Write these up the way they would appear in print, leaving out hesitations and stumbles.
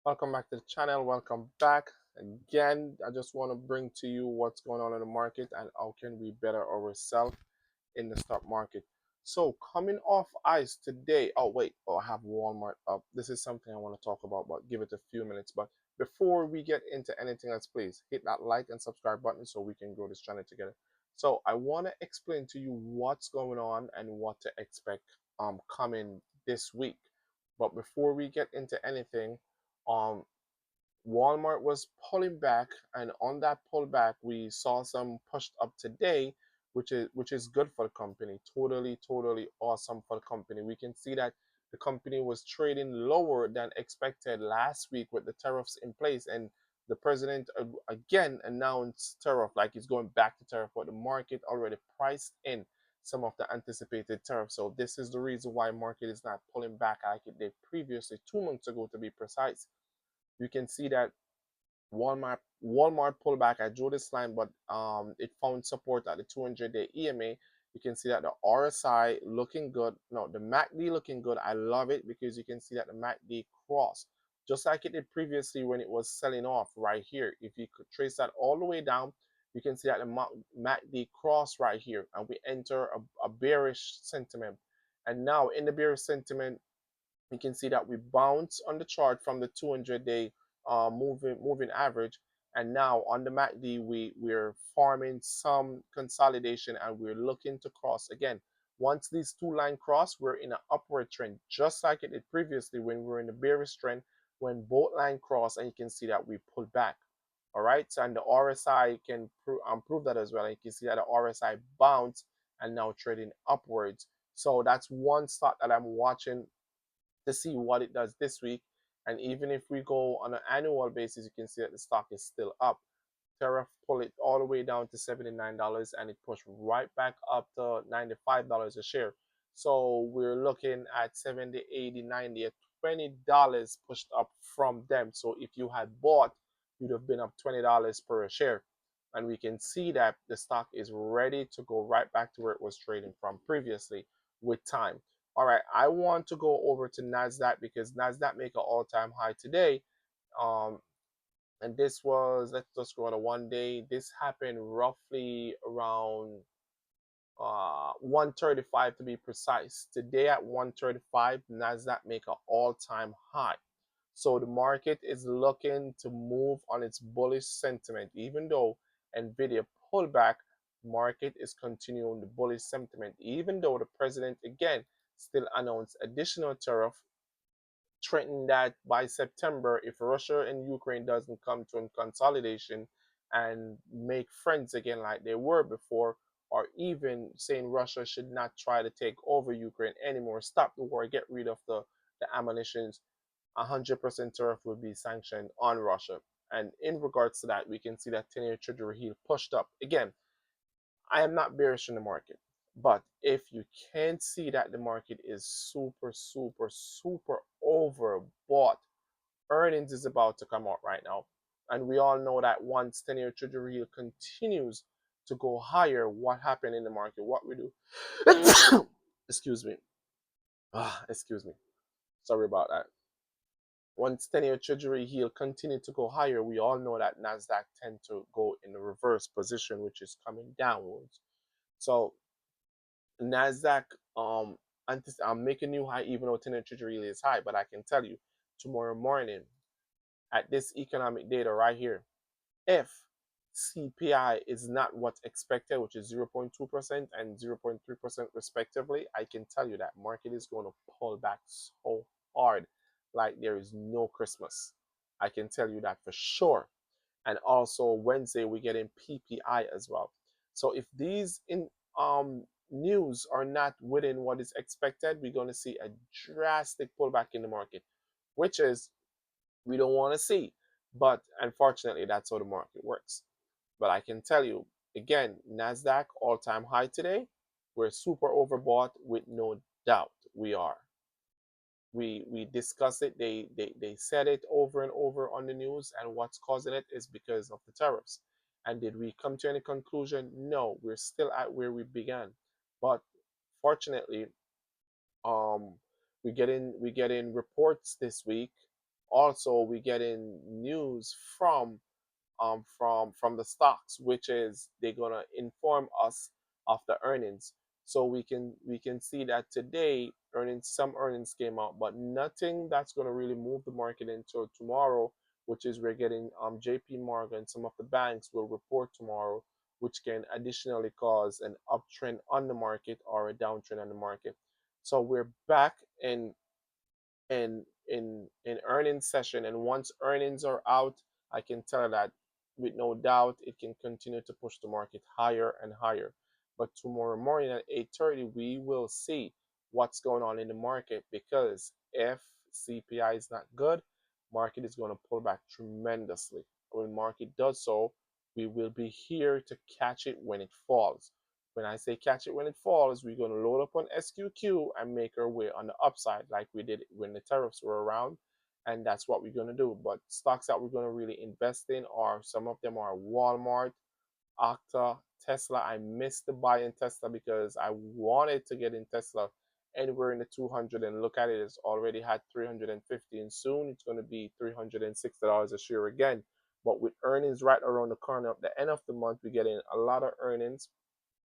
Welcome back to the channel. Welcome back again. I just want to bring to you what's going on in the market and how can we better ourselves in the stock market. So coming off ice today. Oh wait, I have Walmart up. This is something I want to talk about, but give it a few minutes. But before we get into anything else, please hit that like and subscribe button so we can grow this channel together. So I want to explain to you what's going on and what to expect coming this week. But before we get into anything, um Walmart was pulling back, and on that pullback, we saw some pushed up today, which is good for the company. Totally awesome for the company. We can see that the company was trading lower than expected last week with the tariffs in place, and the president again announced tariff, like he's going back to tariff, but the market already priced in some of the anticipated tariffs. So this is the reason why market is not pulling back like it did previously, 2 months ago to be precise. You can see that Walmart pulled back. I drew this line, but it found support at the 200-day EMA. You can see that the RSI looking good. No, the MACD looking good. I love it because you can see that the MACD crossed just like it did previously when it was selling off right here. If you could trace that all the way down, you can see that the MACD cross right here, and we enter a bearish sentiment. And now in the bearish sentiment, you can see that we bounce on the chart from the 200-day moving average, and now on the MACD we're forming some consolidation and we're looking to cross again. Once these two lines cross, we're in an upward trend, just like it did previously when we were in the bearish trend. When both lines cross, and you can see that we pull back. All right, so and the RSI can prove that as well. And you can see that the RSI bounced and now trading upwards. So that's one stock that I'm watching to see what it does this week. And even if we go on an annual basis, you can see that the stock is still up. Terra pulled it all the way down to $79 and it pushed right back up to $95 a share. So we're looking at 70, 80, 90, $20 pushed up from them. So if you had bought, you'd have been up $20 per share. And we can see that the stock is ready to go right back to where it was trading from previously with time. All right, I want to go over to NASDAQ because NASDAQ make an all-time high today. Um, and this was, let's just go on a 1 day. This happened roughly around 135 to be precise. Today at 135, NASDAQ make an all-time high. So the market is looking to move on its bullish sentiment. Even though Nvidia pulled back, market is continuing the bullish sentiment. Even though the president again still announced additional tariff, threatening that by September, if Russia and Ukraine doesn't come to a consolidation and make friends again like they were before, or even saying Russia should not try to take over Ukraine anymore, stop the war, get rid of the ammunitions, 100% tariff will be sanctioned on Russia. And in regards to that, we can see that 10-year Treasury yield pushed up. Again, I am not bearish in the market, but if you can see that the market is super overbought, earnings is about to come out right now. And we all know that once 10-year Treasury yield continues to go higher, what happened in the market, what we do. Excuse me. Excuse me. Sorry about that. Once 10-year Treasury yield continue to go higher, we all know that Nasdaq tend to go in a reverse position, which is coming downwards. So Nasdaq, I'm making new high even though 10-year Treasury yield is high. But I can tell you, tomorrow morning at this economic data right here, if CPI is not what's expected, which is 0.2% and 0.3% respectively, I can tell you that market is going to pull back so hard like there is no Christmas. I can tell you that for sure. And also Wednesday we get in PPI as well. So if these news are not within what is expected, we're going to see a drastic pullback in the market, which is we don't want to see. But unfortunately, that's how the market works. But I can tell you again, Nasdaq all-time high today. We're super overbought with no doubt. We are. We discuss it. They said it over and over on the news, and what's causing it is because of the tariffs. And did we come to any conclusion? No, we're still at where we began. But fortunately, um, we get in reports this week Also, we get in news from the stocks, which is they're gonna inform us of the earnings. So we can see that today some earnings came out, but nothing that's gonna really move the market until tomorrow, which is we're getting J.P. Morgan, some of the banks will report tomorrow, which can additionally cause an uptrend on the market or a downtrend on the market. So we're back in earnings session, and once earnings are out, I can tell that with no doubt it can continue to push the market higher and higher. But tomorrow morning at 8:30 we will see what's going on in the market, because if CPI is not good, market is going to pull back tremendously. When market does so, we will be here to catch it when it falls. When I say catch it when it falls, we're going to load up on SQQ and make our way on the upside like we did when the tariffs were around. And that's what we're going to do. But stocks that we're going to really invest in are, some of them are Walmart, Okta, Tesla. I missed the buy in Tesla because I wanted to get in Tesla anywhere in the 200, and look at it, it's already had 350, and soon it's going to be $360 a share again. But with earnings right around the corner at the end of the month, we're getting a lot of earnings,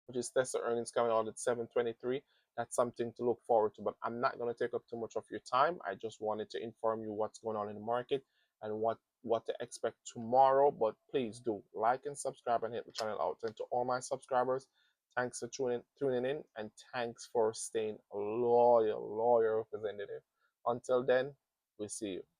which is Tesla earnings coming out at 723. That's something to look forward to. But I'm not going to take up too much of your time. I just wanted to inform you what's going on in the market and what to expect tomorrow. But please do like and subscribe and hit the channel out. And to all my subscribers, thanks for tuning in, and thanks for staying a loyal representative. Until then, we see you.